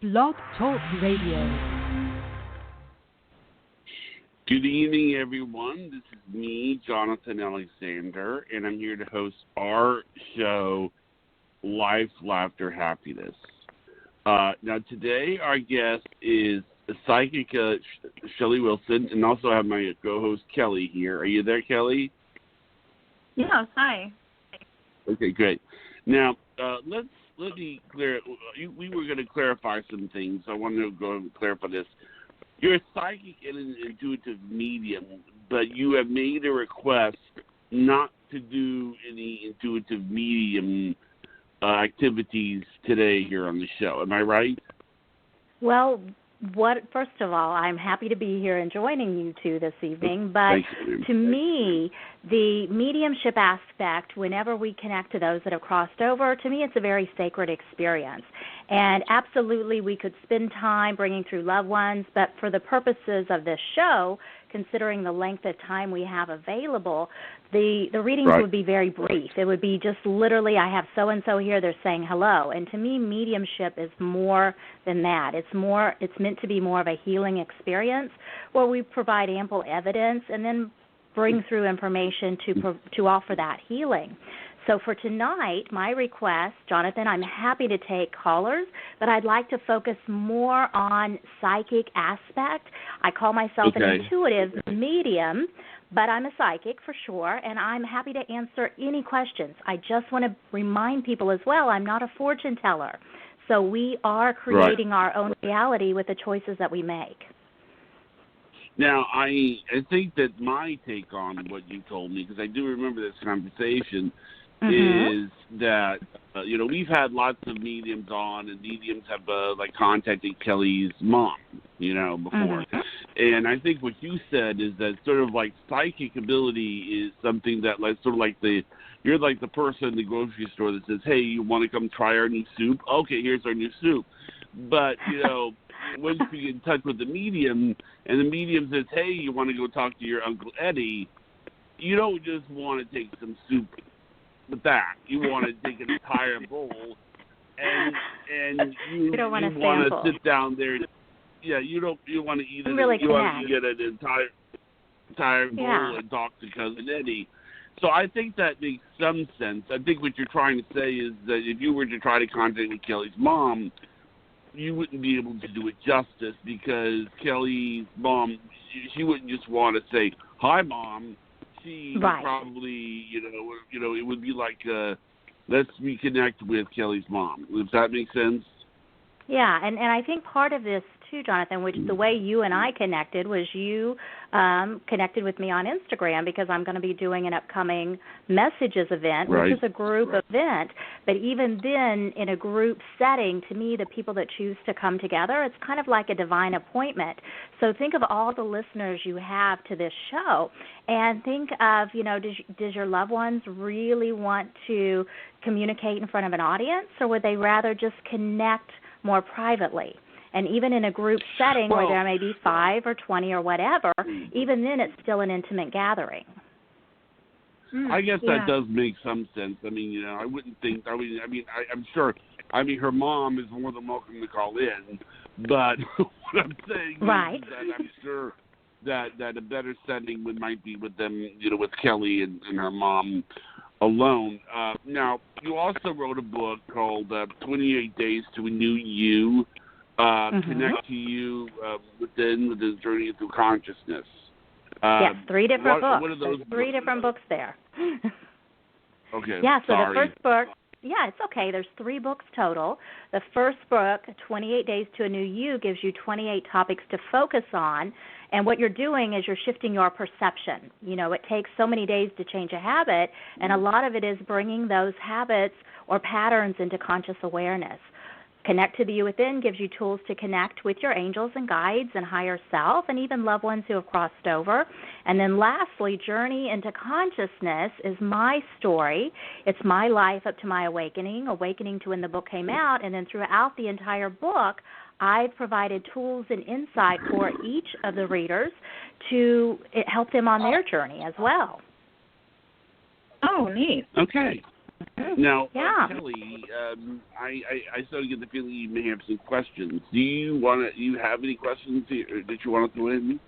Blog Talk Radio. Good evening, everyone. This is me, Jonathan Alexander, and I'm here to host our show, Life, Laughter, Happiness. Now, today our guest is psychic Shelly Wilson, and also I have my co-host Kelly here. Are you there, Kelly? Yes, hi. Okay, great. Now, let me clear. We were going to clarify some things. I wanted to go and clarify this. You're a psychic and an intuitive medium, but you have made a request not to do any intuitive medium activities today here on the show. Am I right? Well, first of all, I'm happy to be here and joining you two this evening, but to me, the mediumship aspect, whenever we connect to those that have crossed over, to me it's a very sacred experience. And absolutely we could spend time bringing through loved ones, but for the purposes of this show, considering the length of time we have available, the readings would be very brief. It would be just literally, I have so-and-so here, they're saying hello. And to me, mediumship is more than that. It's meant to be more of a healing experience where we provide ample evidence and then bring through information to offer that healing. So for tonight, my request, Jonathan, I'm happy to take callers, but I'd like to focus more on psychic aspect. I call myself an intuitive medium, but I'm a psychic for sure, and I'm happy to answer any questions. I just want to remind people as well, I'm not a fortune teller. So we are creating our own reality with the choices that we make. Now, I think that my take on what you told me, because I do remember this conversation, is that, we've had lots of mediums on, and mediums have, contacted Kelly's mom, before. And I think what you said is that sort of like psychic ability is something that, you're like the person in the grocery store that says, hey, you want to come try our new soup? Okay, here's our new soup. But, once you get in touch with the medium, and the medium says, hey, you want to go talk to your Uncle Eddie, you don't just want to take some soup with that. You want to take an entire bowl, and you don't want to sit down there. You want to eat it. Really you want to get an entire bowl and talk to Cousin Eddie. So I think that makes some sense. I think what you're trying to say is that if you were to try to contact with Kelly's mom, you wouldn't be able to do it justice, because Kelly's mom, she wouldn't just want to say, hi, Mom. She would probably, it would be like, let's reconnect with Kelly's mom. Does that make sense? Yeah, and I think part of this, too, Jonathan, which the way you and I connected was you connected with me on Instagram, because I'm going to be doing an upcoming messages event, which is a group event. But even then, in a group setting, to me, the people that choose to come together, it's kind of like a divine appointment. So think of all the listeners you have to this show, and think of, does your loved ones really want to communicate in front of an audience, or would they rather just connect more privately? And even in a group setting where there may be 5 or 20 or whatever, even then it's still an intimate gathering. I guess that does make some sense. I mean, I wouldn't think. I'm sure. Her mom is more than welcome to call in, but what I'm saying is that I'm sure that a better setting might be with them, with Kelly and her mom alone. Now, you also wrote a book called 28 Days to a New You. Connect to you within the journey through consciousness. Yes, 3 different books. What are those? There's 3 different books there. Okay. Yeah, so sorry. the first book, it's okay. There's 3 books total. The first book, 28 Days to a New You, gives you 28 topics to focus on. And what you're doing is you're shifting your perception. It takes so many days to change a habit, and a lot of it is bringing those habits or patterns into conscious awareness. Connect to the You Within gives you tools to connect with your angels and guides and higher self, and even loved ones who have crossed over. And then lastly, Journey into Consciousness is my story. It's my life up to my awakening to when the book came out, and then throughout the entire book, I've provided tools and insight for each of the readers to help them on their journey as well. Oh, neat. Okay. Now, Yeah. Kelly, I started to get the feeling you may have some questions. Do you have any questions that you want to throw in?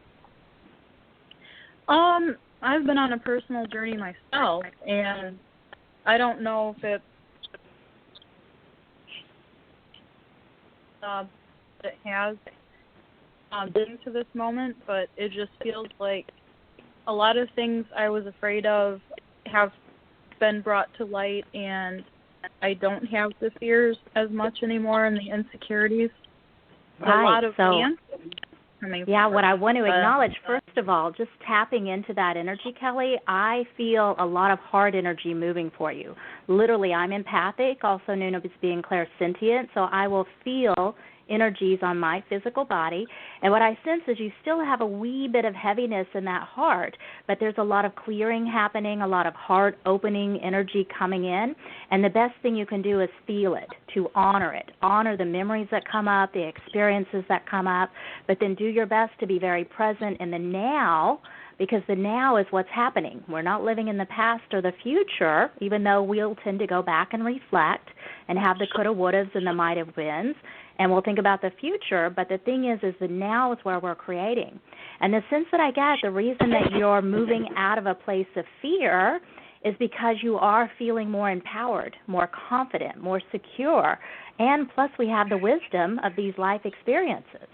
I've been on a personal journey myself, and I don't know if it has been to this moment, but it just feels like a lot of things I was afraid of have been brought to light, and I don't have the fears as much anymore and the insecurities. Right. A lot of so, answers coming yeah, forward. what I want to acknowledge, first of all, just tapping into that energy, Kelly, I feel a lot of heart energy moving for you. Literally, I'm empathic, also known as being clairsentient, so I will feel energies on my physical body. And what I sense is you still have a wee bit of heaviness in that heart, but there's a lot of clearing happening, a lot of heart opening energy coming in. And the best thing you can do is feel it, to honor it. Honor the memories that come up, the experiences that come up, but then do your best to be very present in the now, because the now is what's happening. We're not living in the past or the future, even though we'll tend to go back and reflect and have the coulda, wouldas, and the might have beens, and we'll think about the future, but the thing is the now is where we're creating. And the sense that I get, the reason that you're moving out of a place of fear is because you are feeling more empowered, more confident, more secure, and plus we have the wisdom of these life experiences.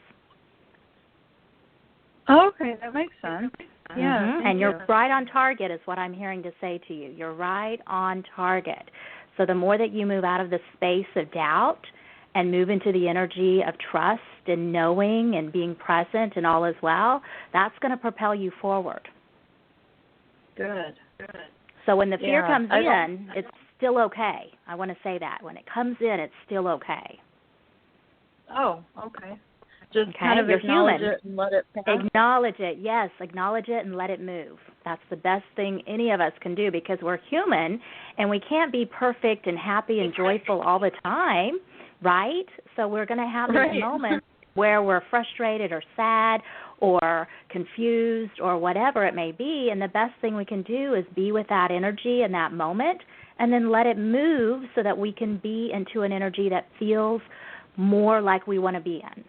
Okay, that makes sense. Yeah. Mm-hmm. And you're right on target is what I'm hearing to say to you. You're right on target. So the more that you move out of the space of doubt and move into the energy of trust and knowing and being present and all is well, that's going to propel you forward. Good. So when the fear comes in, it's still okay. I want to say that. When it comes in, it's still okay. Oh, okay. Just kind of acknowledge it and let it pass. Acknowledge it, yes. Acknowledge it and let it move. That's the best thing any of us can do because we're human and we can't be perfect and happy and joyful all the time, right? So we're going to have these moments where we're frustrated or sad or confused or whatever it may be, and the best thing we can do is be with that energy in that moment and then let it move so that we can be into an energy that feels more like we want to be in.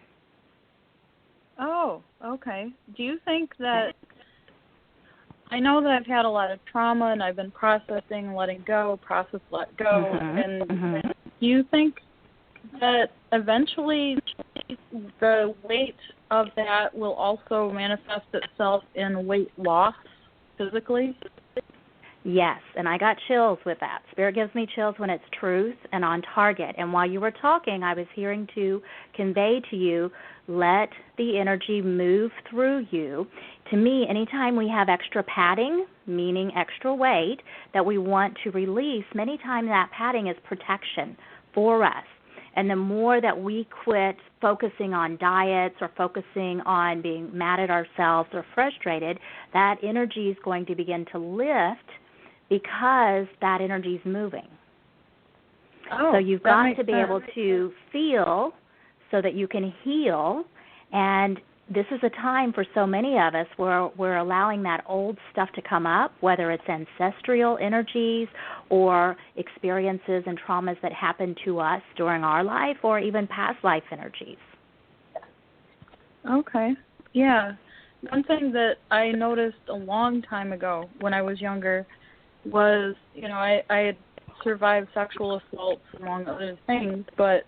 Oh, okay. Do you think that, I know that I've had a lot of trauma and I've been processing, letting go, let go, and do you think that eventually the weight of that will also manifest itself in weight loss physically? Yes, and I got chills with that. Spirit gives me chills when it's truth and on target. And while you were talking, I was hearing to convey to you, let the energy move through you. To me, anytime we have extra padding, meaning extra weight, that we want to release, many times that padding is protection for us. And the more that we quit focusing on diets or focusing on being mad at ourselves or frustrated, that energy is going to begin to lift because that energy is moving. Oh, so you've got to be able to feel so that you can heal. And this is a time for so many of us where we're allowing that old stuff to come up, whether it's ancestral energies or experiences and traumas that happened to us during our life or even past life energies. Okay. Yeah. One thing that I noticed a long time ago when I was younger was, I had survived sexual assaults among other things, but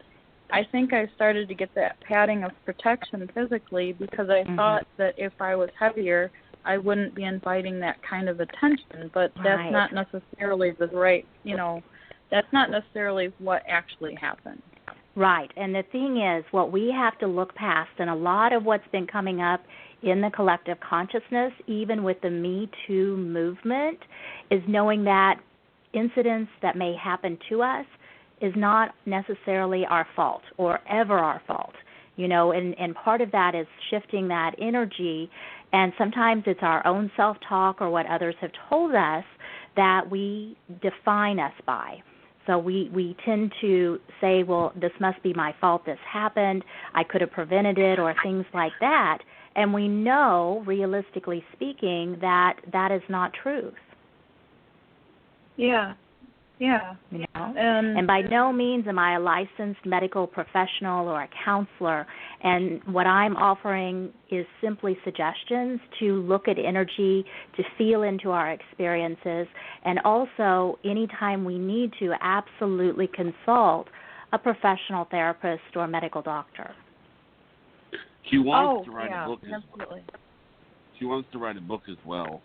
I think I started to get that padding of protection physically because I thought that if I was heavier, I wouldn't be inviting that kind of attention, but that's not necessarily that's not necessarily what actually happened. Right, and the thing is, what we have to look past, and a lot of what's been coming up in the collective consciousness, even with the Me Too movement, is knowing that incidents that may happen to us is not necessarily our fault or ever our fault, and part of that is shifting that energy, and sometimes it's our own self-talk or what others have told us that we define us by. So we tend to say, well, this must be my fault, this happened, I could have prevented it, or things like that. And we know, realistically speaking, that that is not truth. Yeah. Yeah. You know? And by no means am I a licensed medical professional or a counselor. And what I'm offering is simply suggestions to look at energy, to feel into our experiences, and also anytime we need to, absolutely consult a professional therapist or medical doctor. She wants to write a book. Absolutely. She wants to write a book as well.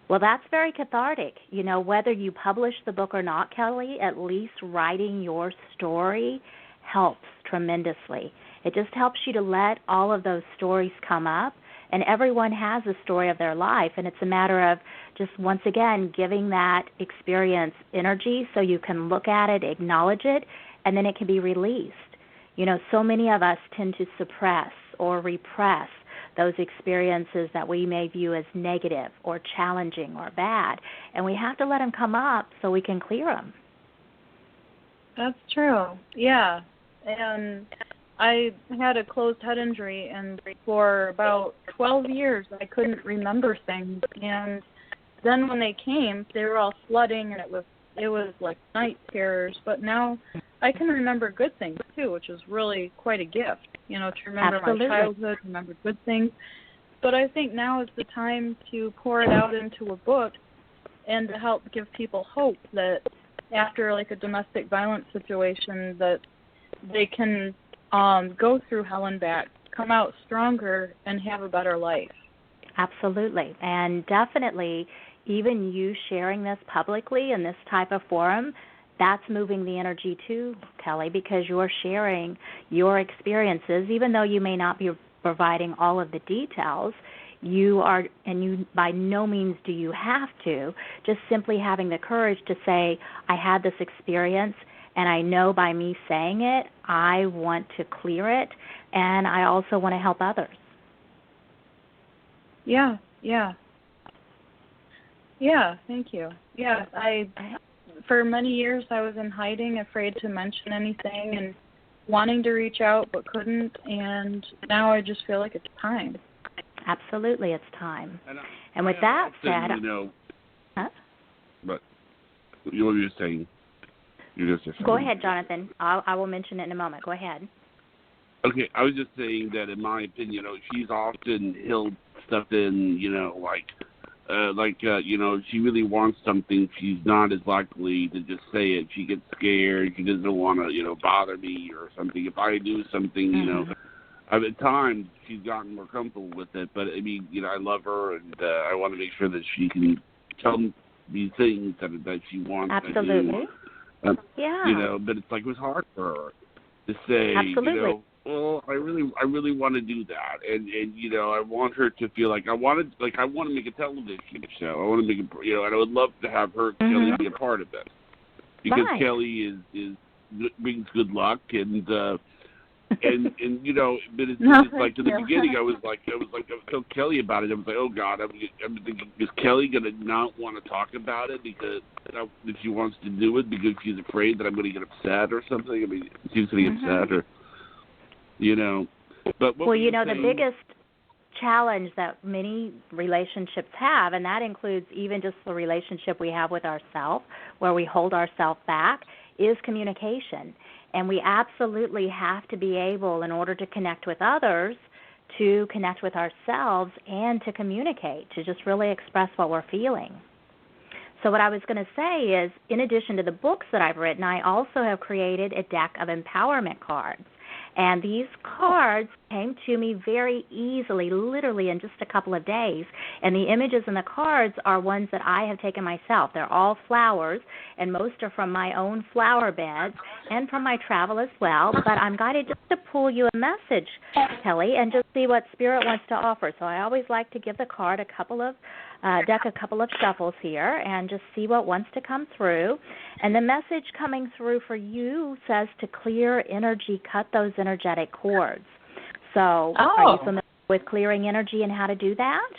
Well, that's very cathartic. You know, whether you publish the book or not, Kelly, at least writing your story helps tremendously. It just helps you to let all of those stories come up, and everyone has a story of their life, and it's a matter of just, once again, giving that experience energy so you can look at it, acknowledge it, and then it can be released. You know, so many of us tend to suppress or repress those experiences that we may view as negative or challenging or bad, and we have to let them come up so we can clear them. That's true. Yeah. And I had a closed head injury, and for about 12 years I couldn't remember things. And then when they came, they were all flooding, and it was like night terrors. But now I can remember good things too, which is really quite a gift. You know, to remember Absolutely. my childhood, remember good things. But I think now is the time to pour it out into a book and to help give people hope that after like a domestic violence situation that they can go through hell and back, come out stronger, and have a better life. Absolutely. And definitely, even you sharing this publicly in this type of forum, that's moving the energy too, Kelly, because you're sharing your experiences, even though you may not be providing all of the details. You are, and you by no means do you have to, just simply having the courage to say, I had this experience, and I know by me saying it, I want to clear it, and I also want to help others. Yeah, thank you. Yeah, for many years I was in hiding, afraid to mention anything and wanting to reach out but couldn't, and now I just feel like it's time. Absolutely, it's time. And with I that often, said... you know, huh? But what were you saying? Go ahead, Jonathan. I will mention it in a moment. Go ahead. Okay, I was just saying that in my opinion, you know, she's often held stuff in, you know, you know, if she really wants something, she's not as likely to just say it. She gets scared. She doesn't want to, you know, bother me or something. If I do something, you know, at times she's gotten more comfortable with it. But, I mean, you know, I love her, and I want to make sure that she can tell me things that she wants Absolutely. to do. Yeah. You know, but it's like it was hard for her to say, Absolutely. you know, well, I really want to do that, and you know, I want her to feel like I want to make a television show. I want to make a, you know, and I would love to have her, Kelly, be a part of it, because Right. Kelly is brings good luck, and you know, but it's like in the beginning, I was like I told Kelly about it. I was like, oh God, I'm thinking, is Kelly gonna not want to talk about it because if she wants to do it because she's afraid that I'm going to get upset or something? I mean, she's going to get upset or. You know, but what well, you know, saying? the biggest challenge that many relationships have, and that includes even just the relationship we have with ourselves, where we hold ourselves back, is communication. And we absolutely have to be able, in order to connect with others, to connect with ourselves and to communicate, to just really express what we're feeling. So what I was going to say is, in addition to the books that I've written, I also have created a deck of empowerment cards. And these cards came to me very easily, literally in just a couple of days. And the images in the cards are ones that I have taken myself. They're all flowers, and most are from my own flower beds and from my travel as well. But I'm guided just to pull you a message, Kelly, and just see what Spirit wants to offer. So I always like to give the card a couple of shuffles here and just see what wants to come through. And the message coming through for you says to clear energy, cut those energetic cords. So are you familiar with clearing energy and how to do that?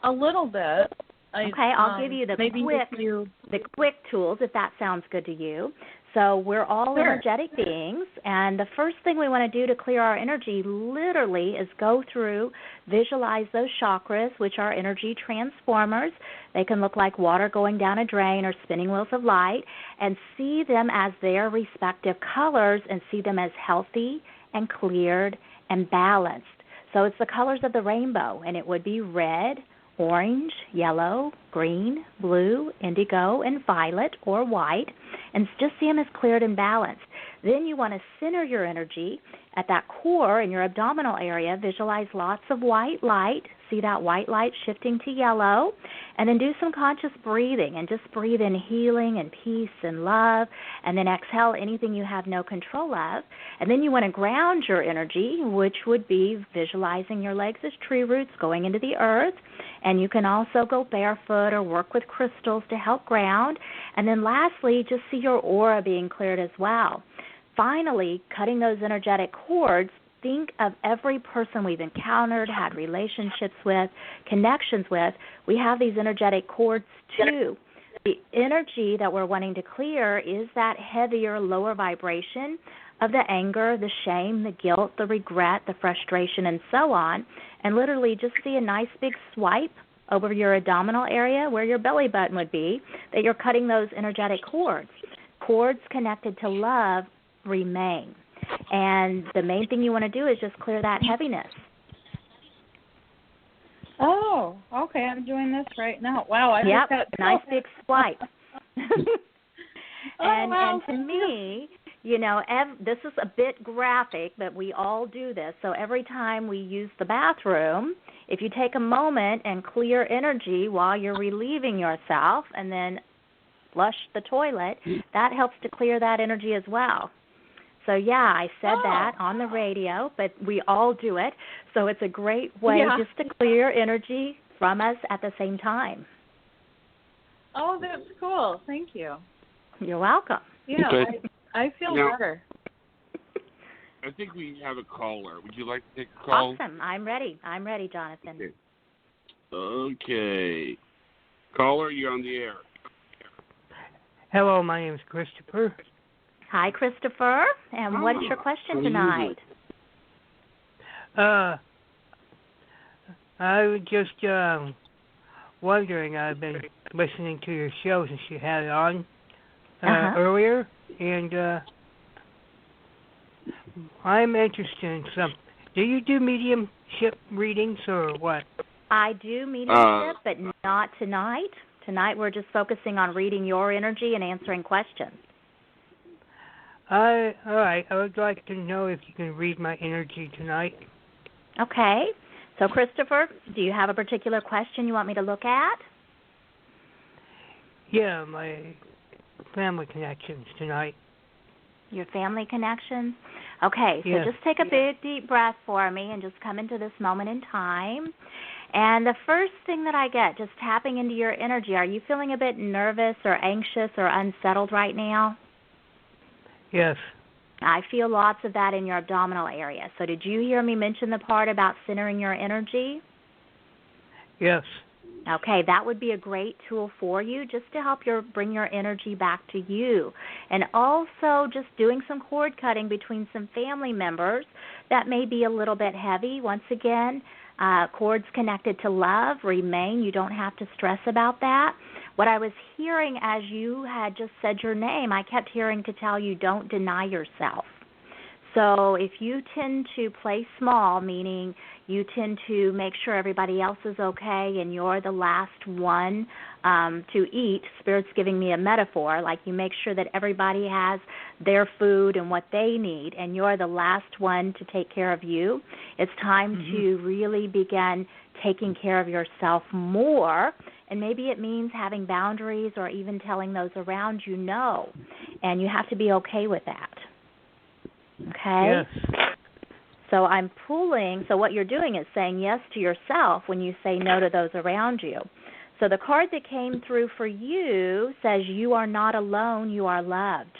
A little bit. Okay, I'll give you the quick tools if that sounds good to you. So we're all Sure. energetic beings, and the first thing we want to do to clear our energy literally is go through, visualize those chakras, which are energy transformers. They can look like water going down a drain or spinning wheels of light, and see them as their respective colors and see them as healthy and cleared and balanced. So it's the colors of the rainbow, and it would be red, orange, yellow, green, blue, indigo, and violet or white, and just see them as cleared and balanced. Then you want to center your energy at that core in your abdominal area. Visualize lots of white light. See that white light shifting to yellow, and then do some conscious breathing and just breathe in healing and peace and love, and then exhale anything you have no control of. And then you want to ground your energy, which would be visualizing your legs as tree roots going into the earth, and you can also go barefoot or work with crystals to help ground. And then lastly, just see your aura being cleared as well. Finally, cutting those energetic cords, think of every person we've encountered, had relationships with, connections with. We have these energetic cords too. The energy that we're wanting to clear is that heavier, lower vibration of the anger, the shame, the guilt, the regret, the frustration, and so on. And literally just see a nice big swipe over your abdominal area where your belly button would be, that you're cutting those energetic cords. Cords connected to love remain. And the main thing you want to do is just clear that heaviness. Oh, okay. I'm doing this right now. Wow, I Yep, just got nice big swipe. wow. And to me, you know, this is a bit graphic, but we all do this. So every time we use the bathroom, if you take a moment and clear energy while you're relieving yourself and then flush the toilet, that helps to clear that energy as well. So, yeah, I said that on the radio, but we all do it. So it's a great way just to clear energy from us at the same time. Oh, that's cool. Thank you. You're welcome. Yeah, Okay. I feel Now, better. I think we have a caller. Would you like to take a call? Awesome. I'm ready. I'm ready, Jonathan. Okay. Caller, you're on the air. Hello, my name is Christopher. Hi, Christopher. And what is your question tonight? I was just wondering, I've been listening to your show since you had it on earlier, and I'm interested in some. Do you do mediumship readings or what? I do mediumship, but not tonight. Tonight we're just focusing on reading your energy and answering questions. All right. I would like to know if you can read my energy tonight. Okay. So, Christopher, do you have a particular question you want me to look at? Yeah, my family connections tonight. Your family connections? Okay, so Yeah. just take a big, deep breath for me and just come into this moment in time. And the first thing that I get, just tapping into your energy, are you feeling a bit nervous or anxious or unsettled right now? Yes. I feel lots of that in your abdominal area. So did you hear me mention the part about centering your energy? Yes. Okay, that would be a great tool for you just to help bring your energy back to you. And also just doing some cord cutting between some family members that may be a little bit heavy. Once again, cords connected to love remain. You don't have to stress about that. What I was hearing as you had just said your name, I kept hearing to tell you don't deny yourself. So if you tend to play small, meaning you tend to make sure everybody else is okay and you're the last one to eat, Spirit's giving me a metaphor, like you make sure that everybody has their food and what they need and you're the last one to take care of you, it's time to really begin taking care of yourself more. And maybe it means having boundaries or even telling those around you no. And you have to be okay with that. Okay? Yes. So I'm pulling, so what you're doing is saying yes to yourself when you say no to those around you. So the card that came through for you says you are not alone, you are loved.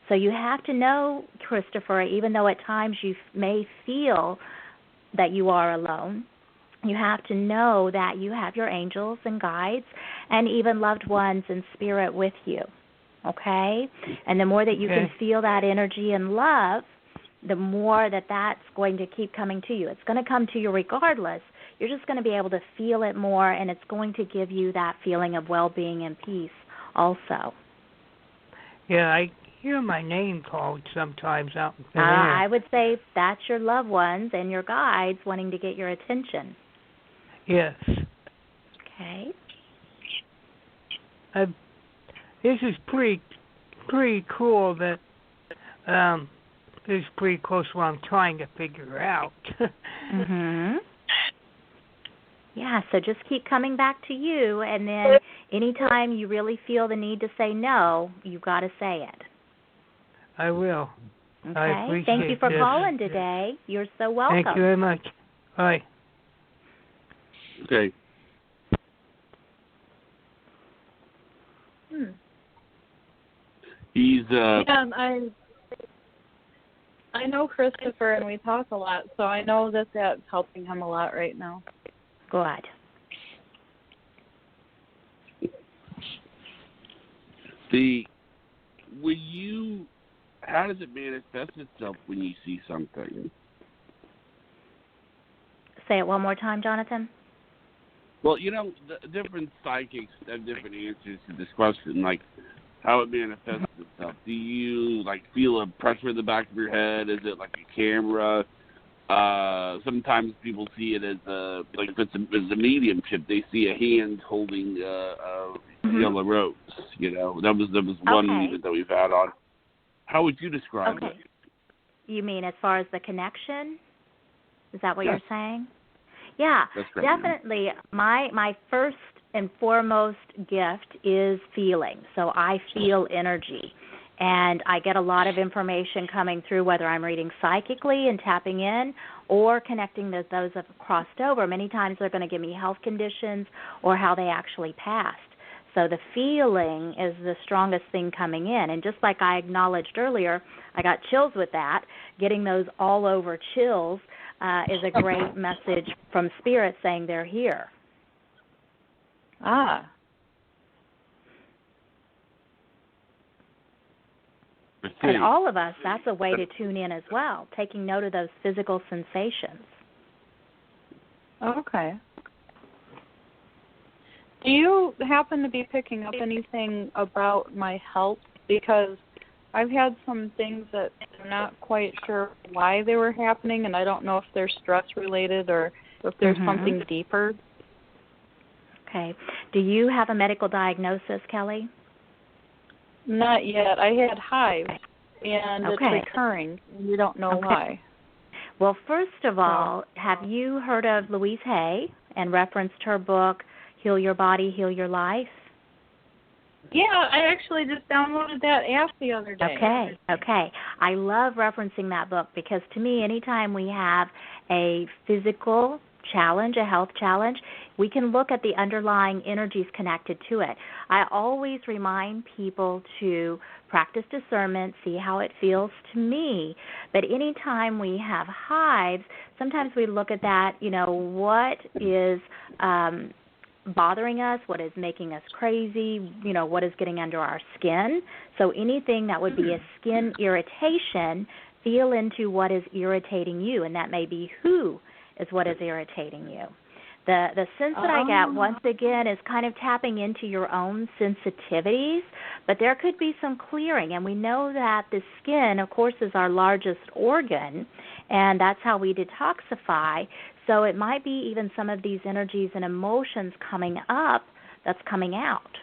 So you have to know, Christopher, even though at times you may feel that you are alone, you have to know that you have your angels and guides and even loved ones in spirit with you. okay? And the more that you can feel that energy and love, the more that that's going to keep coming to you. It's going to come to you regardless. You're just going to be able to feel it more, and it's going to give you that feeling of well-being and peace also. Yeah, I hear my name called sometimes out in the air. I would say that's your loved ones and your guides wanting to get your attention. Yes. Okay. This is pretty cool that this is pretty close to what I'm trying to figure out. Mhm. Yeah, so just keep coming back to you, and then anytime you really feel the need to say no, you've got to say it. I will. Okay. I appreciate Thank you for this. calling today. You're so welcome. Thank you very much. Bye. Okay. He's Yeah, I know Christopher, and we talk a lot, so I know that that's helping him a lot right now. Good. How does it manifest itself when you see something? Say it one more time, Jonathan. Well, the different psychics have different answers to this question, like how it manifests itself. Do you feel a pressure in the back of your head? Is it like a camera? Sometimes people see it as if it's a mediumship. They see a hand holding a yellow rose. That was one unit that we've had on. How would you describe it? You mean as far as the connection? Is that what you're saying? Yeah, definitely. My first and foremost gift is feeling. So I feel energy. And I get a lot of information coming through, whether I'm reading psychically and tapping in or connecting those that have crossed over. Many times they're going to give me health conditions or how they actually passed. So the feeling is the strongest thing coming in. And just like I acknowledged earlier, I got chills with that. Getting those all-over chills is a great message from Spirit saying they're here. Ah. And all of us, that's a way to tune in as well, taking note of those physical sensations. Okay. Do you happen to be picking up anything about my health? Because I've had some things that I'm not quite sure why they were happening, and I don't know if they're stress-related or if there's something deeper. Okay. Do you have a medical diagnosis, Kelly? Not yet. I had hives, and it's recurring. We don't know why. Well, first of all, have you heard of Louise Hay and referenced her book, Heal Your Body, Heal Your Life? Yeah, I actually just downloaded that app the other day. Okay. I love referencing that book because to me, anytime we have a physical challenge, a health challenge, we can look at the underlying energies connected to it. I always remind people to practice discernment, see how it feels to me. But anytime we have hives, sometimes we look at that, what is bothering us, what is making us crazy, what is getting under our skin. So anything that would be a skin irritation, feel into what is irritating you, and that may be who is what is irritating you. The sense that I get, once again, is kind of tapping into your own sensitivities, but there could be some clearing, and we know that the skin, of course, is our largest organ, and that's how we detoxify. So it might be even some of these energies and emotions coming up that's coming out.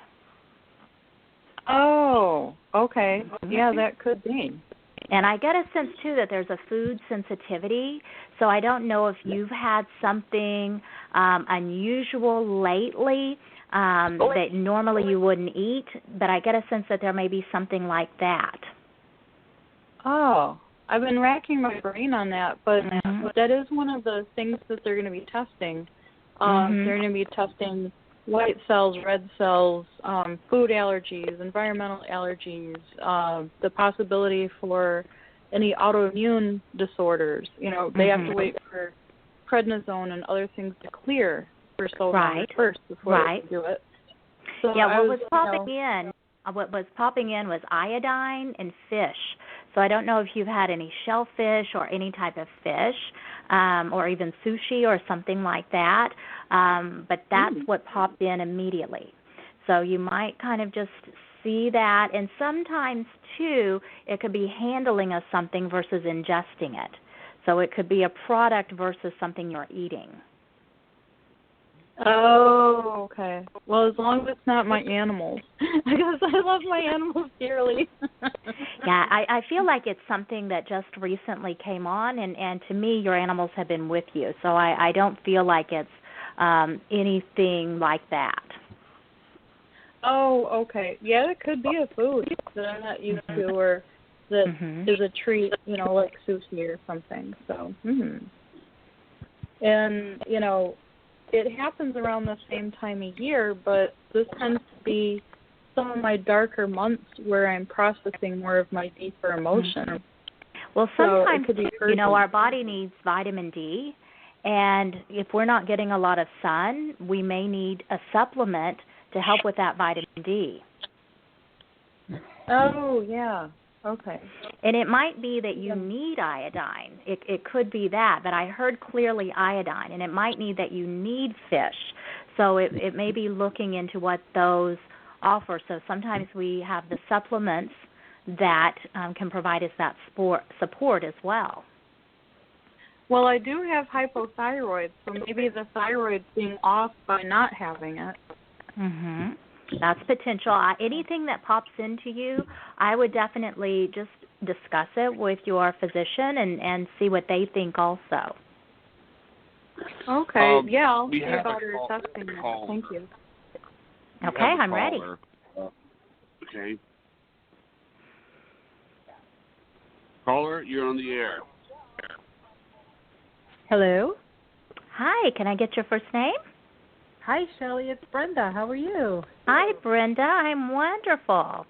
Oh, okay. Yeah, that could be. And I get a sense, too, that there's a food sensitivity. So I don't know if you've had something unusual lately that normally you wouldn't eat, but I get a sense that there may be something like that. Oh, I've been racking my brain on that, but that is one of the things that they're going to be testing. They're going to be testing white cells, red cells, food allergies, environmental allergies, the possibility for any autoimmune disorders. They have to wait for prednisone and other things to clear for so long first before they can do it. So yeah, what was popping in what was popping in was iodine and fish. So I don't know if you've had any shellfish or any type of fish, or even sushi or something like that, but that's what popped in immediately. So you might kind of just see that, and sometimes, too, it could be handling of something versus ingesting it. So it could be a product versus something you're eating. Oh, okay. Well, as long as it's not my animals, because I love my animals dearly. Yeah, I feel like it's something that just recently came on, and to me, your animals have been with you. So I don't feel like it's anything like that. Oh, okay. Yeah, it could be a food that I'm not used to, or that is a treat, like sushi or something. So, and, it happens around the same time of year, but this tends to be some of my darker months where I'm processing more of my deeper emotions. Well, sometimes, our body needs vitamin D, and if we're not getting a lot of sun, we may need a supplement to help with that vitamin D. Oh, yeah. Okay. And it might be that you need iodine. It could be that, but I heard clearly iodine, and it might need that you need fish. So it may be looking into what those offer. So sometimes we have the supplements that can provide us that support as well. Well, I do have hypothyroid, so maybe the thyroid's being off by not having it. That's potential. Anything that pops into you, I would definitely just discuss it with your physician and see what they think also. Okay. Yeah, I'll see about her assessing that. Thank you. Okay, I'm ready. Okay. Caller, you're on the air. Hello. Hi, can I get your first name? Hi, Shelly. It's Brenda. How are you? Hi, Brenda. I'm wonderful.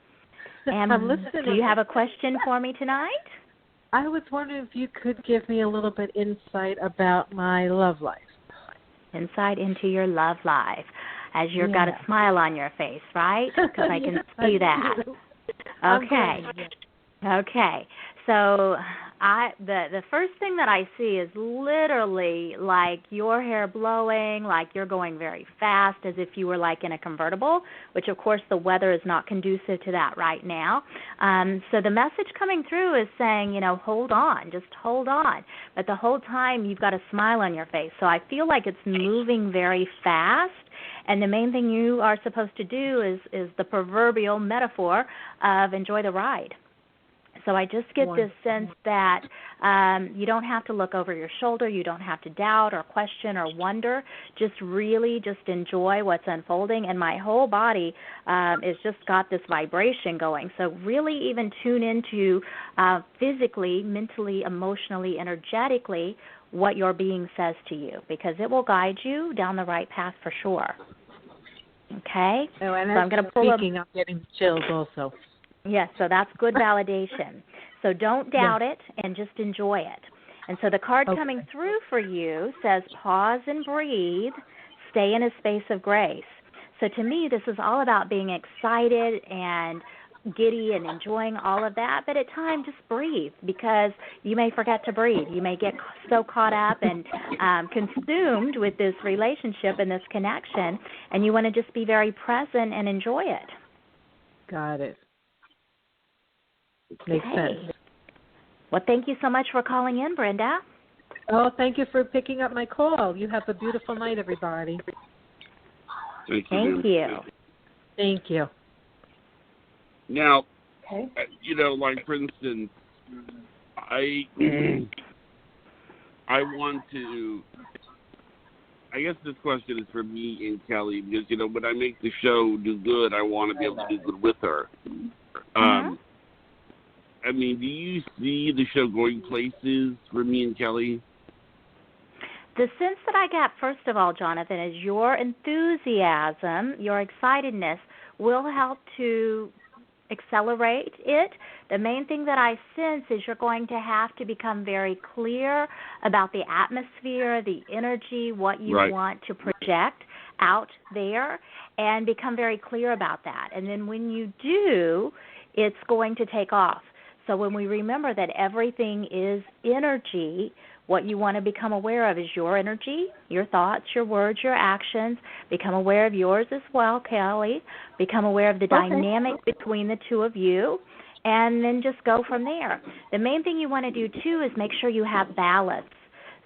And I'm listening. do you have a question for me tonight? I was wondering if you could give me a little bit insight about my love life. Insight into your love life, as you've got a smile on your face, right? Because I can see that. Okay. Okay. So the first thing that I see is literally like your hair blowing, like you're going very fast, as if you were like in a convertible, which of course the weather is not conducive to that right now. So the message coming through is saying, hold on, just hold on. But the whole time you've got a smile on your face. So I feel like it's moving very fast. And the main thing you are supposed to do is the proverbial metaphor of enjoy the ride. So I just get this sense that you don't have to look over your shoulder. You don't have to doubt or question or wonder. Just really just enjoy what's unfolding. And my whole body has just got this vibration going. So really even tune into physically, mentally, emotionally, energetically what your being says to you, because it will guide you down the right path for sure. Okay? Oh, and so I'm going to pull up. I'm getting chills also. Yes, so that's good validation. So don't doubt it and just enjoy it. And so the card coming through for you says pause and breathe, stay in a space of grace. So to me, this is all about being excited and giddy and enjoying all of that, but at times just breathe, because you may forget to breathe. You may get so caught up and consumed with this relationship and this connection, and you want to just be very present and enjoy it. Got it. Makes sense. Well, thank you so much for calling in, Brenda. Oh, thank you for picking up my call. You have a beautiful night, everybody. Thank you. Thank you. Now, like for instance, I want to. I guess this question is for me and Kelly, because when I make the show do good, I want to be able to do good with her. I mean, do you see the show going places for me and Kelly? The sense that I get, first of all, Jonathan, is your enthusiasm, your excitedness will help to accelerate it. The main thing that I sense is you're going to have to become very clear about the atmosphere, the energy, what you want to project out there, and become very clear about that. And then when you do, it's going to take off. So when we remember that everything is energy, what you want to become aware of is your energy, your thoughts, your words, your actions. Become aware of yours as well, Kelly. Become aware of the dynamic between the two of you, and then just go from there. The main thing you want to do, too, is make sure you have balance.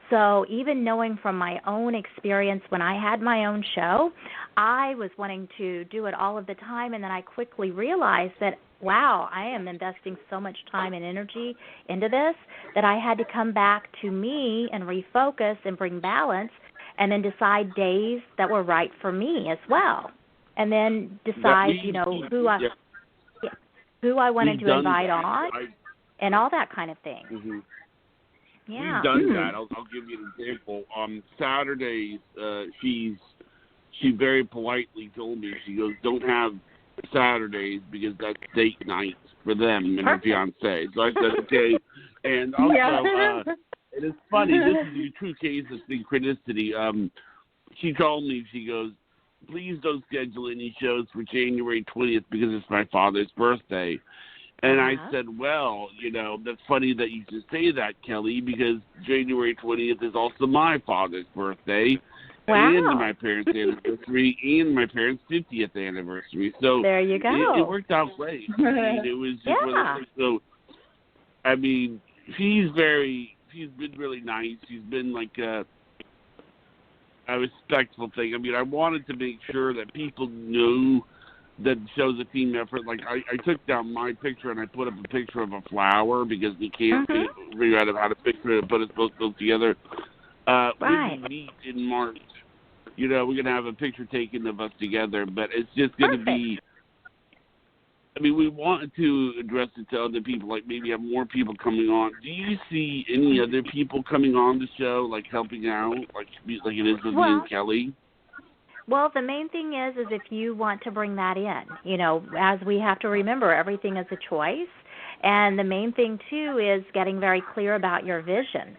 So even knowing from my own experience when I had my own show, I was wanting to do it all of the time, and then I quickly realized that, wow, I am investing so much time and energy into this that I had to come back to me and refocus and bring balance, and then decide days that were right for me as well. And then decide, who I wanted to invite on and all that kind of thing. Mm-hmm. Yeah. We've done that. I'll give you an example. On Saturdays, she very politely told me, she goes, don't have Saturdays because that's date night for them and her fiance. So I said, okay. And also, it is funny, this is a true case of synchronicity. She told me, she goes, please don't schedule any shows for January 20th because it's my father's birthday. And I said, well, that's funny that you should say that, Kelly, because January 20th is also my father's birthday and my parents' anniversary and my parents' 50th anniversary. So there you go. It worked out great. I mean, it was just one of those, so, I mean, she's been really nice. She's been like a respectful thing. I mean, I wanted to make sure that people knew that shows a team effort. Like, I took down my picture and I put up a picture of a flower because we can't figure out how to picture it and put us both together. When we meet in March, we're going to have a picture taken of us together, but it's just going to be, I mean, we wanted to address it to other people, like maybe have more people coming on. Do you see any other people coming on the show, like helping out, like it is with me and Kelly? Well, the main thing is if you want to bring that in, as we have to remember, everything is a choice. And the main thing, too, is getting very clear about your vision.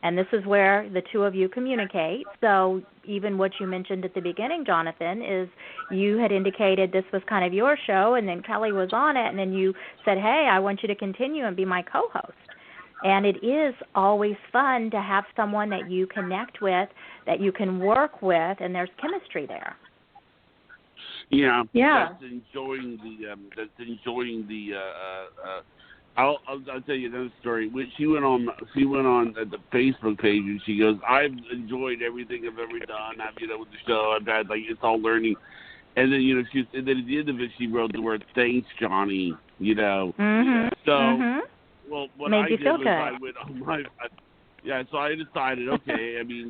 And this is where the two of you communicate. So even what you mentioned at the beginning, Jonathan, is you had indicated this was kind of your show, and then Kelly was on it, and then you said, hey, I want you to continue and be my co-host. And it is always fun to have someone that you connect with, that you can work with, and there's chemistry there. Yeah. That's enjoying the. I'll tell you another story. When she went on the Facebook page and she goes, I've enjoyed everything I've ever done. With the show, I've had it's all learning. And then and then at the end of it, she wrote the word "Thanks, Johnny." So. Well, what I did was I went on so I decided, okay, I mean,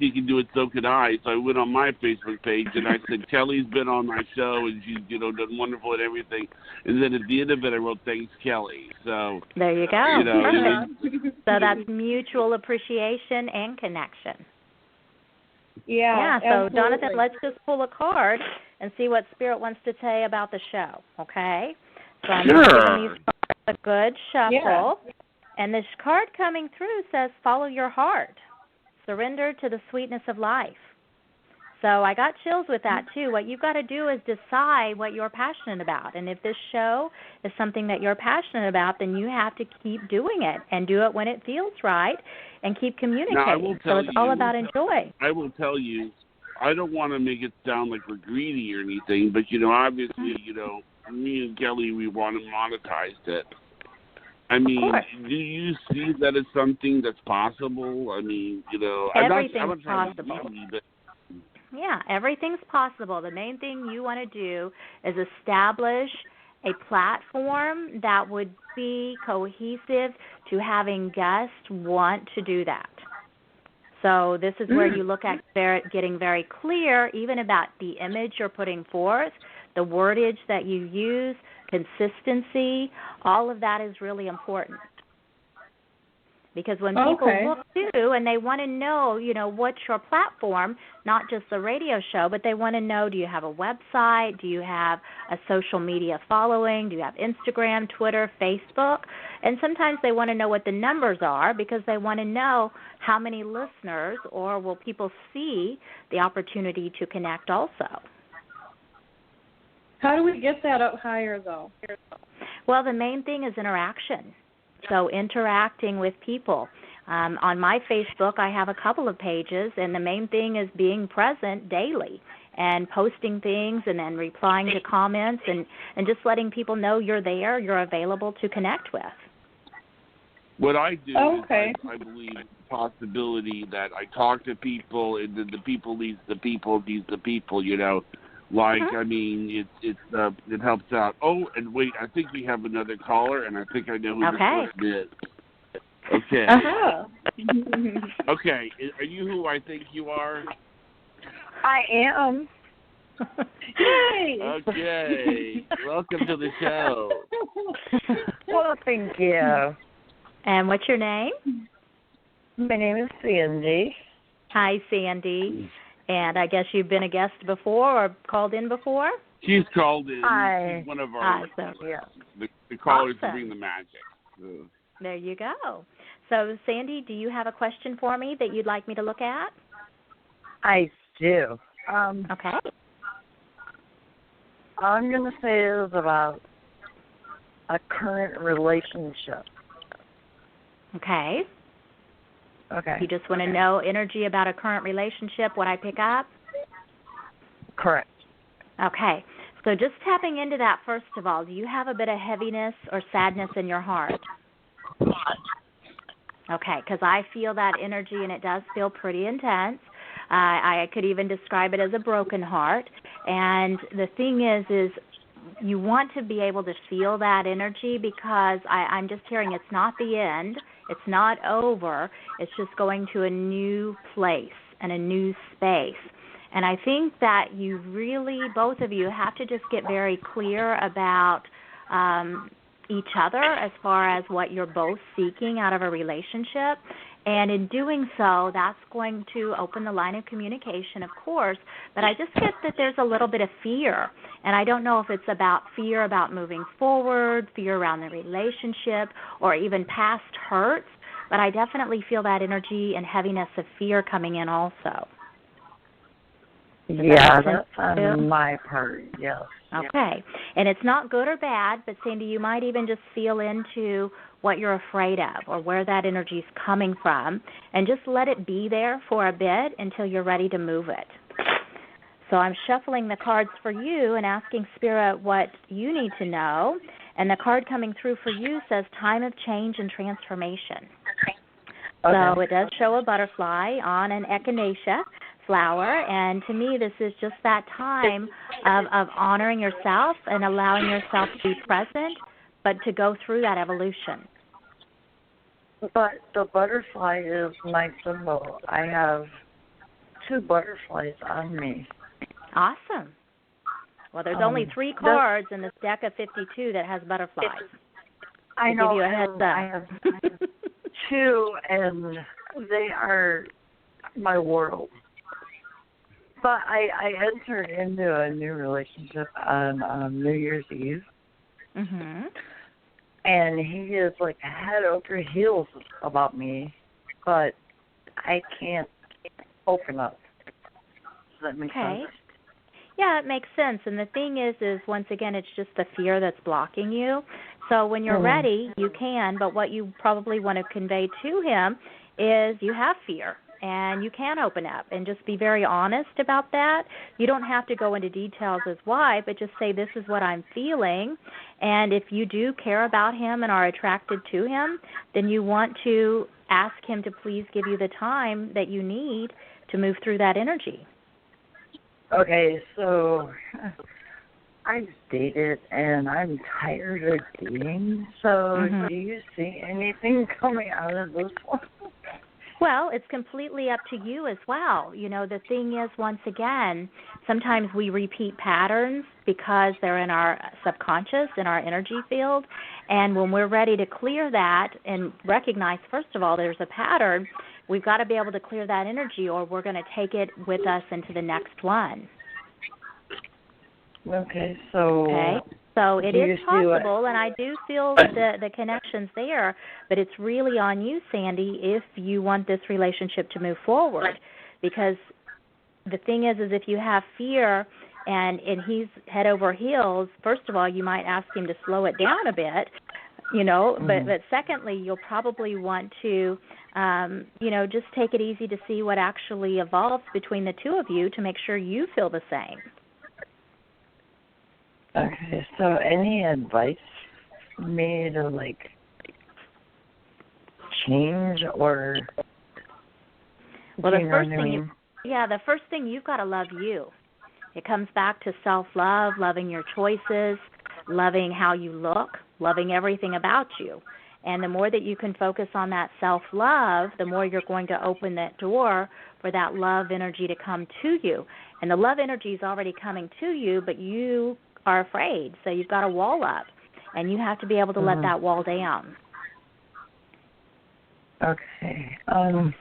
he can do it, so can I. So I went on my Facebook page and I said, Kelly's been on my show and she's, done wonderful and everything. And then at the end of it, I wrote, thanks, Kelly. So there you go. So that's mutual appreciation and connection. Yeah. So absolutely. Jonathan, let's just pull a card and see what Spirit wants to say about the show. Okay. So I'm giving these cards a good shuffle. And this card coming through says, follow your heart. Surrender to the sweetness of life. So I got chills with that, too. What you've got to do is decide what you're passionate about. And if this show is something that you're passionate about, then you have to keep doing it and do it when it feels right and keep communicating. Now, I will tell it's all about enjoy. I will tell you, I don't want to make it sound like we're greedy or anything, but, obviously, me and Kelly, we want to monetize it. I mean, do you see that as something that's possible? I mean, everything's possible. Greedy, but... Yeah, everything's possible. The main thing you want to do is establish a platform that would be cohesive to having guests want to do that. So this is where you look at getting very clear even about the image you're putting forth, the wordage that you use, consistency, all of that is really important. Because when people look too and they want to know, what's your platform, not just the radio show, but they want to know, do you have a website? Do you have a social media following? Do you have Instagram, Twitter, Facebook? And sometimes they want to know what the numbers are because they want to know how many listeners or will people see the opportunity to connect also. How do we get that up higher, though? Well, the main thing is interaction. So interacting with people. On my Facebook, I have a couple of pages, and the main thing is being present daily and posting things and then replying to comments and just letting people know you're there, you're available to connect with. What I do is I believe the possibility that I talk to people and then the people leads the people, Like, I mean, it helps out. Oh, and wait, I think we have another caller, and I think I know who this person is. Okay. Okay, are you who I think you are? I am. Yay! Okay, welcome to the show. Well, thank you. And what's your name? My name is Sandy. Hi, Sandy. And I guess you've been a guest before or called in before? She's called in. Hi. She's one of our the callers to bring the magic. So. There you go. So, Sandy, do you have a question for me that you'd like me to look at? I do. Okay. I'm going to say it is about a current relationship. Okay. Okay. You just want to know energy about a current relationship, what I pick up? Correct. Okay. So just tapping into that, first of all, do you have a bit of heaviness or sadness in your heart? Okay, because I feel that energy, and it does feel pretty intense. I could even describe it as a broken heart. And the thing is you want to be able to feel that energy because I'm just hearing it's not the end. It's not over. It's just going to a new place and a new space. And I think that you really, both of you, have to just get very clear about each other as far as what you're both seeking out of a relationship. And in doing so, that's going to open the line of communication, of course. But I just get that there's a little bit of fear. And I don't know if it's about fear about moving forward, fear around the relationship, or even past hurts. But I definitely feel that energy and heaviness of fear coming in also. Yeah, that's on my part, yes. Okay. And it's not good or bad, but Sandy, you might even just feel into what you're afraid of or where that energy is coming from, and just let it be there for a bit until you're ready to move it. So I'm shuffling the cards for you and asking Spirit what you need to know, and the card coming through for you says time of change and transformation. Okay. So it does show a butterfly on an echinacea flower, and to me this is just that time of honoring yourself and allowing yourself to be present, but to go through that evolution. But the butterfly is my symbol. I have 2 butterflies on me. Awesome. Well, there's only 3 cards in this deck of 52 that has butterflies. I know. Give you a heads up. I have 2, and they are my world. But I entered into a new relationship on New Year's Eve. Mm-hmm. And he is like head over heels about me, but I can't open up. Does that make sense? Yeah, it makes sense. And the thing is once again, it's just the fear that's blocking you. So when you're ready, you can, but what you probably want to convey to him is you have fear. And you can open up and just be very honest about that. You don't have to go into details as why, but just say, this is what I'm feeling. And if you do care about him and are attracted to him, then you want to ask him to please give you the time that you need to move through that energy. Okay, so I've dated and I'm tired of dating. So do you see anything coming out of this one? Well, it's completely up to you as well. You know, the thing is, once again, sometimes we repeat patterns because they're in our subconscious, in our energy field. And when we're ready to clear that and recognize, first of all, there's a pattern, we've got to be able to clear that energy or we're going to take it with us into the next one. Okay, so... Okay. So it is possible, and I do feel the connection's there, but it's really on you, Sandy, if you want this relationship to move forward. Because the thing is if you have fear and he's head over heels, first of all, you might ask him to slow it down a bit, you know, but secondly, you'll probably want to, you know, just take it easy to see what actually evolves between the two of you to make sure you feel the same. Okay, so any advice for me to, like, change or... Well, the first thing the first thing, you've got to love you. It comes back to self-love, loving your choices, loving how you look, loving everything about you. And the more that you can focus on that self-love, the more you're going to open that door for that love energy to come to you. And the love energy is already coming to you, but you are afraid, so you've got a wall up, and you have to be able to let that wall down. Okay. Honestly,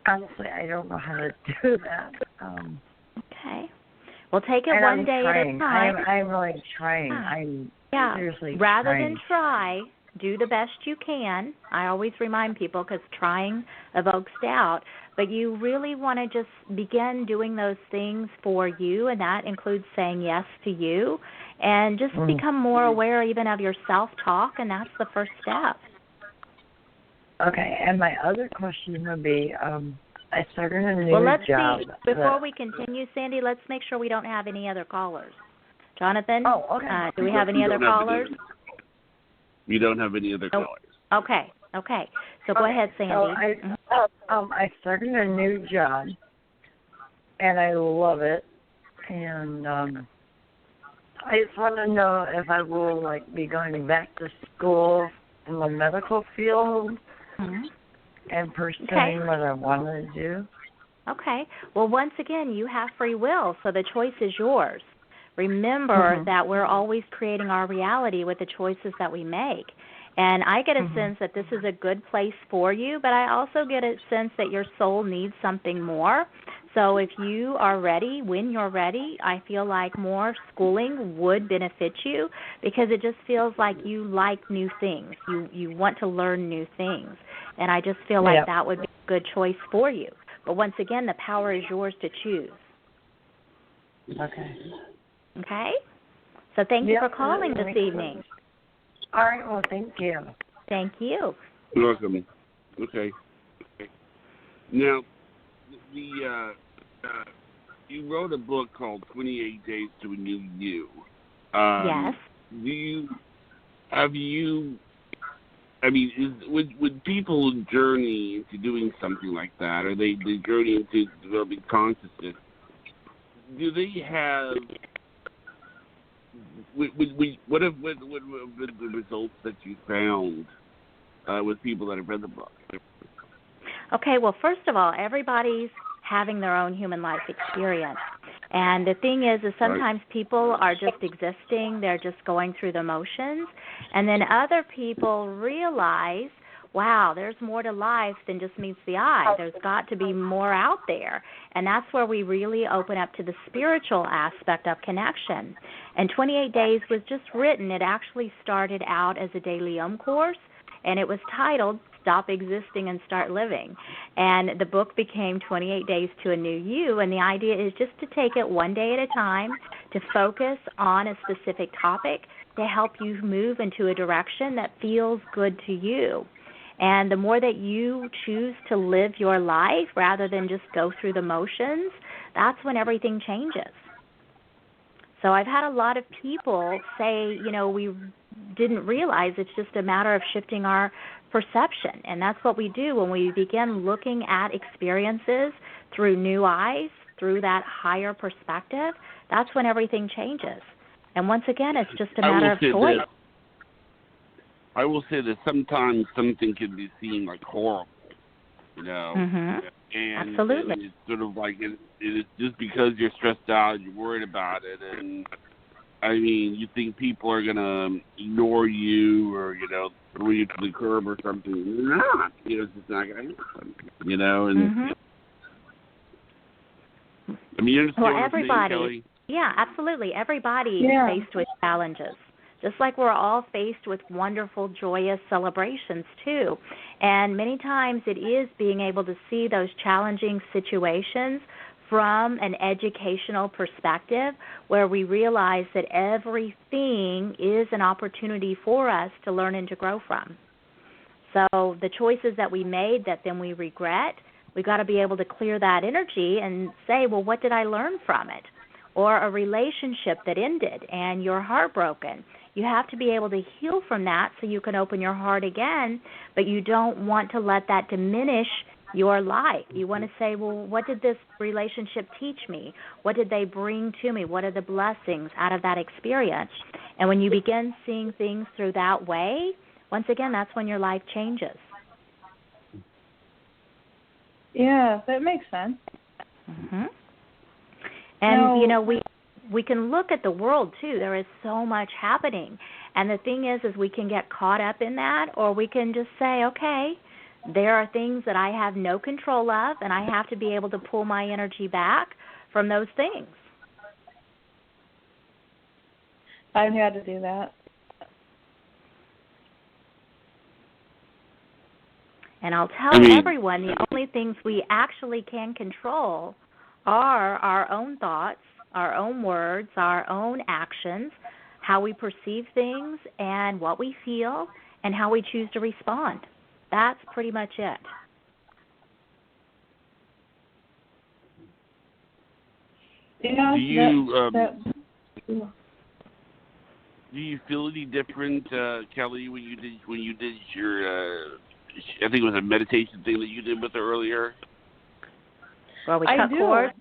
I don't know how to do that. Okay. Well, take it one day at a time. I'm really trying. I'm seriously Rather trying. than try, do the best you can. I always remind people because trying evokes doubt. But you really want to just begin doing those things for you, and that includes saying yes to you, and just become more aware even of your self-talk, and that's the first step. Okay, and my other question would be, I started a new job. Well, let's see. Before we continue, Sandy, let's make sure we don't have any other callers. Jonathan? Oh, okay. Do we have any other callers? We don't have any other callers. Okay. So go ahead, Sandy. So I started a new job, and I love it. And I just want to know if I will, like, be going back to school in the medical field and pursuing what I want to do. Okay. Well, once again, you have free will, so the choice is yours. Remember that we're always creating our reality with the choices that we make. And I get a sense that this is a good place for you, but I also get a sense that your soul needs something more. So if you are ready, when you're ready, I feel like more schooling would benefit you because it just feels like you like new things. You want to learn new things. And I just feel like that would be a good choice for you. But once again, the power is yours to choose. Okay? So thank you for calling this evening. All right, well, thank you. Thank you. You're welcome. Okay. Now, you wrote a book called 28 Days to a New You. Yes. Would people journey into doing something like that, or they journey into developing consciousness? Do they have... What have been the results that you found with people that have read the book? Okay, well, first of all, everybody's having their own human life experience. And the thing is sometimes people are just existing, they're just going through the motions, and then other people realize, wow, there's more to life than just meets the eye. There's got to be more out there. And that's where we really open up to the spiritual aspect of connection. And 28 Days was just written. It actually started out as a De Leon course, and it was titled Stop Existing and Start Living. And the book became 28 Days to a New You, and the idea is just to take it one day at a time, to focus on a specific topic to help you move into a direction that feels good to you. And the more that you choose to live your life rather than just go through the motions, that's when everything changes. So I've had a lot of people say, we didn't realize it's just a matter of shifting our perception. And that's what we do when we begin looking at experiences through new eyes, through that higher perspective. That's when everything changes. And once again, it's just a matter of choice. I will say that sometimes something can be seen like horrible, you know. And Absolutely. it's sort of like it is just because you're stressed out, you're worried about it, and I mean, you think people are gonna ignore you or throw you to the curb or something. They're not. It's just not gonna happen. And I mean, you understand what I'm saying, Kelly? Yeah, absolutely. Everybody is faced with challenges. Just like we're all faced with wonderful, joyous celebrations, too. And many times it is being able to see those challenging situations from an educational perspective where we realize that everything is an opportunity for us to learn and to grow from. So the choices that we made that then we regret, we've got to be able to clear that energy and say, well, what did I learn from it? Or a relationship that ended and you're heartbroken. You have to be able to heal from that so you can open your heart again, but you don't want to let that diminish your life. You want to say, well, what did this relationship teach me? What did they bring to me? What are the blessings out of that experience? And when you begin seeing things through that way, once again, that's when your life changes. Yeah, that makes sense. And, we can look at the world, too. There is so much happening. And the thing is we can get caught up in that, or we can just say, okay, there are things that I have no control of, and I have to be able to pull my energy back from those things. I've had to do that. And I'll tell everyone the only things we actually can control are our own thoughts, our own words, our own actions, how we perceive things, and what we feel, and how we choose to respond. That's pretty much it. Yeah, do you feel any different, Kelly, when you did your I think it was a meditation thing that you did with her earlier? Well, we cut cords.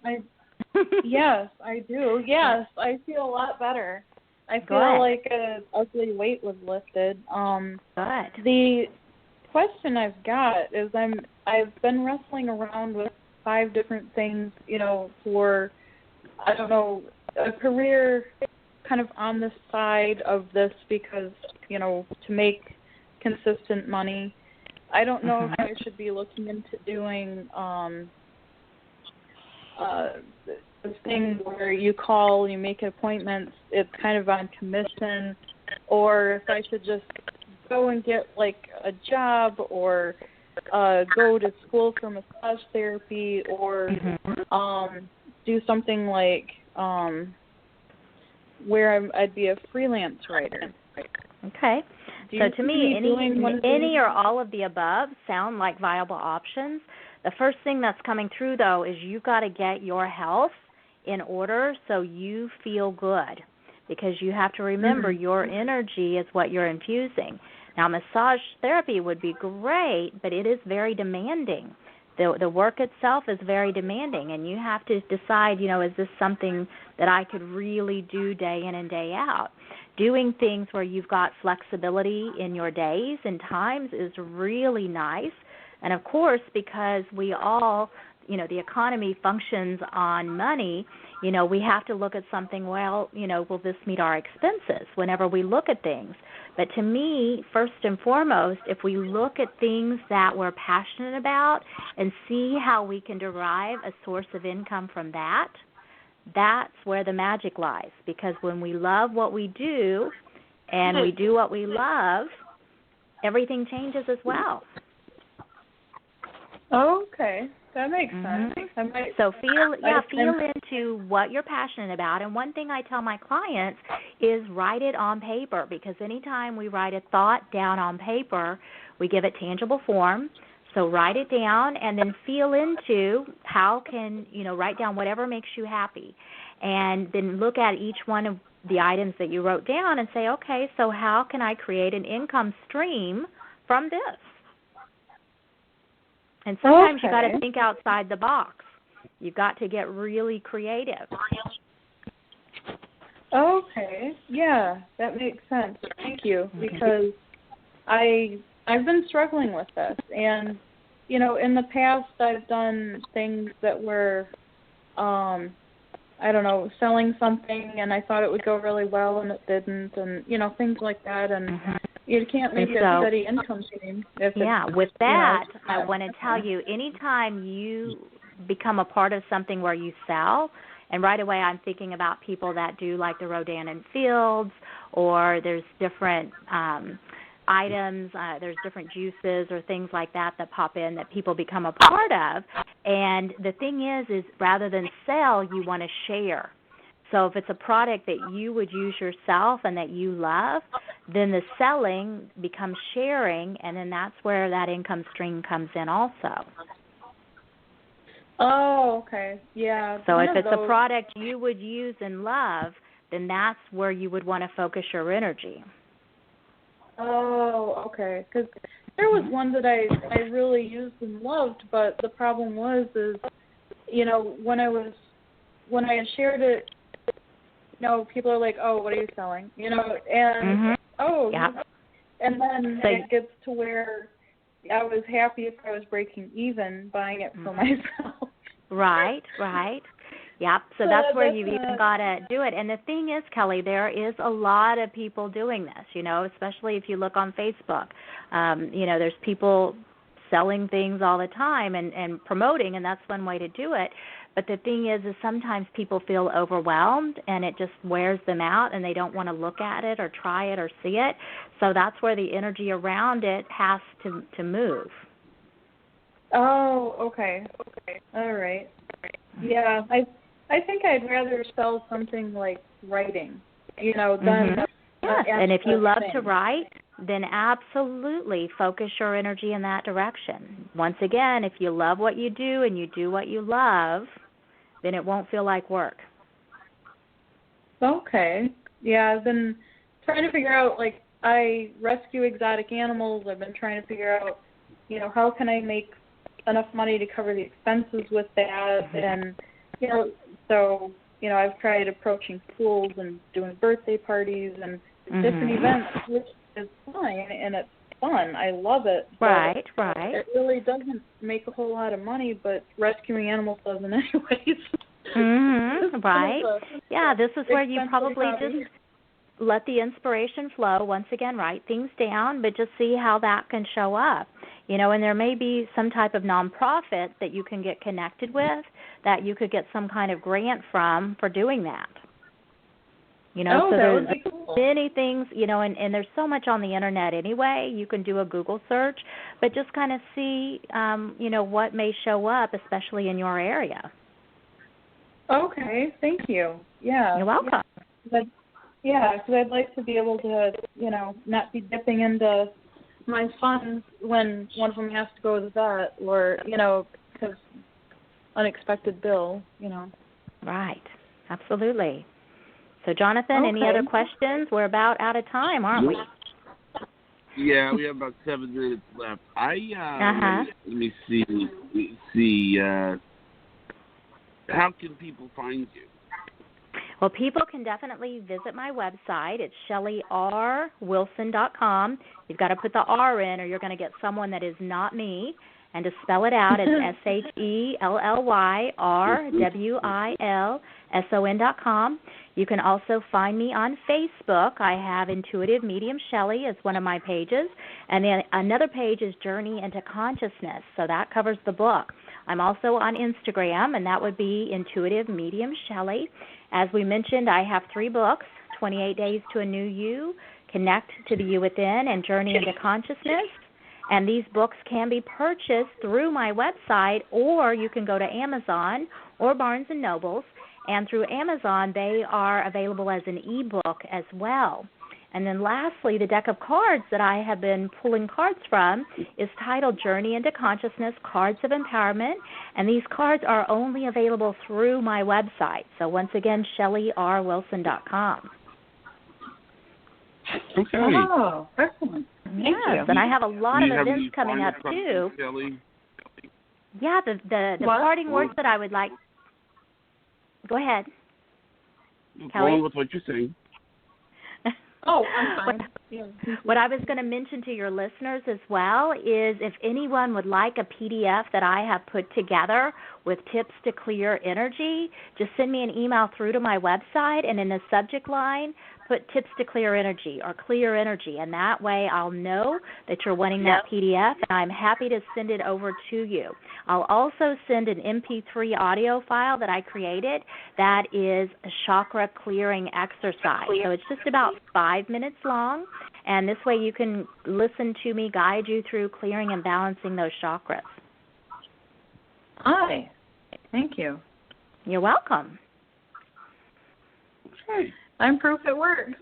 Yes, I do. Yes, I feel a lot better. I feel like a ugly weight was lifted. The question I've got is I've been wrestling around with 5 different things, for I don't know, a career kind of on the side of this because, to make consistent money. I don't know if I should be looking into doing this thing where you call, you make appointments, it's kind of on commission, or if I should just go and get like a job or go to school for massage therapy or do something like where I'd be a freelance writer. Okay. So to me, any or all of the above sound like viable options. The first thing that's coming through, though, is you've got to get your health in order so you feel good, because you have to remember your energy is what you're infusing. Now, massage therapy would be great, but it is very demanding. The work itself is very demanding, and you have to decide, is this something that I could really do day in and day out? Doing things where you've got flexibility in your days and times is really nice. And, of course, because we all, the economy functions on money, we have to look at something, will this meet our expenses whenever we look at things? But to me, first and foremost, if we look at things that we're passionate about and see how we can derive a source of income from that, that's where the magic lies. Because when we love what we do and we do what we love, everything changes as well. Okay, that makes sense. So feel into what you're passionate about. And one thing I tell my clients is write it on paper, because anytime we write a thought down on paper, we give it tangible form. So write it down and then feel into how can, write down whatever makes you happy. And then look at each one of the items that you wrote down and say, okay, so how can I create an income stream from this? And sometimes you've got to think outside the box. You've got to get really creative. Okay. Yeah, that makes sense. Thank you. Because I've been struggling with this, and in the past I've done things that were, I don't know, selling something and I thought it would go really well and it didn't, and, things like that. And you can't make a steady income stream. With that, I want to tell you, anytime you become a part of something where you sell, and right away I'm thinking about people that do like the Rodan and Fields, or there's different items, there's different juices or things like that pop in that people become a part of. And the thing is rather than sell, you want to share. So if it's a product that you would use yourself and that you love, then the selling becomes sharing, and then that's where that income stream comes in also. Oh, okay. Yeah. So if it's a product you would use and love, then that's where you would want to focus your energy. Oh, okay. Because there was one that I really used and loved, but the problem was when I had shared it, people are like, oh, what are you selling? And and then it gets to where I was happy if I was breaking even buying it for myself. Right. Yep. So that's where you've even got to do it. And the thing is, Kelly, there is a lot of people doing this, especially if you look on Facebook. There's people selling things all the time and promoting, and that's one way to do it. But the thing is sometimes people feel overwhelmed and it just wears them out and they don't want to look at it or try it or see it. So that's where the energy around it has to move. Oh, okay. All right. Yeah, I think I'd rather sell something like writing, than Yes, and if you love to write, then absolutely focus your energy in that direction. Once again, if you love what you do and you do what you love, then it won't feel like work. Okay. Yeah, I've been trying to figure out, I rescue exotic animals. I've been trying to figure out, how can I make enough money to cover the expenses with that, and, so, I've tried approaching schools and doing birthday parties and different events, which is fine, and it's fun. I love it. Right. It really doesn't make a whole lot of money, but rescuing animals doesn't anyways. Right. Yeah, this is where you probably just let the inspiration flow. Once again, write things down, but just see how that can show up. And there may be some type of nonprofit that you can get connected with that you could get some kind of grant from for doing that. So there's many things, and there's so much on the internet anyway. You can do a Google search, but just kind of see, what may show up, especially in your area. Okay, thank you. Yeah. You're welcome. Yeah, because I'd like to be able to, not be dipping into my funds when one of them has to go to the vet or, because unexpected bill, Right. Absolutely. So, Jonathan, any other questions? We're about out of time, aren't we? Yeah, we have about 7 minutes left. Let me see. How can people find you? Well, people can definitely visit my website. It's shellyrwilson.com. You've got to put the R in or you're going to get someone that is not me. And to spell it out, it's SHELLYRWILSON.com. You can also find me on Facebook. I have Intuitive Medium Shelly as one of my pages. And then another page is Journey into Consciousness. So that covers the book. I'm also on Instagram, and that would be Intuitive Medium Shelly. As we mentioned, I have 3 books, 28 Days to a New You, Connect to the You Within, and Journey into Consciousness. And these books can be purchased through my website, or you can go to Amazon or Barnes & Nobles. And through Amazon, they are available as an e-book as well. And then lastly, the deck of cards that I have been pulling cards from is titled Journey into Consciousness, Cards of Empowerment. And these cards are only available through my website. So once again, shellyrwilson.com. Okay. Oh, excellent. Thank you. And I have a lot of events coming up too. Shelly? Yeah, the parting words that I would like. Go ahead. Go on with what you're saying. Oh, I'm fine. What I was going to mention to your listeners as well is if anyone would like a PDF that I have put together with tips to clear energy, just send me an email through to my website, and in the subject line, put tips to clear energy or clear energy, and that way I'll know that you're wanting that PDF, and I'm happy to send it over to you. I'll also send an MP3 audio file that I created that is a chakra clearing exercise. So it's just about 5 minutes long, and this way you can listen to me guide you through clearing and balancing those chakras. Hi. Thank you. You're welcome. Okay. I'm proof it works.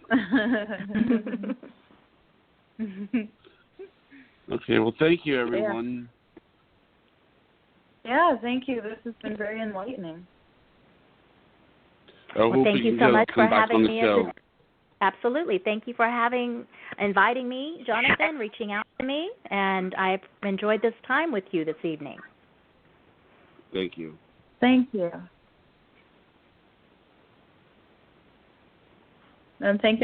Okay, well, thank you, everyone. Yeah, thank you. This has been very enlightening. Well, thank you so much for having me. Absolutely. Thank you for inviting me, Jonathan, reaching out to me, and I've enjoyed this time with you this evening. Thank you. Thank you. And thank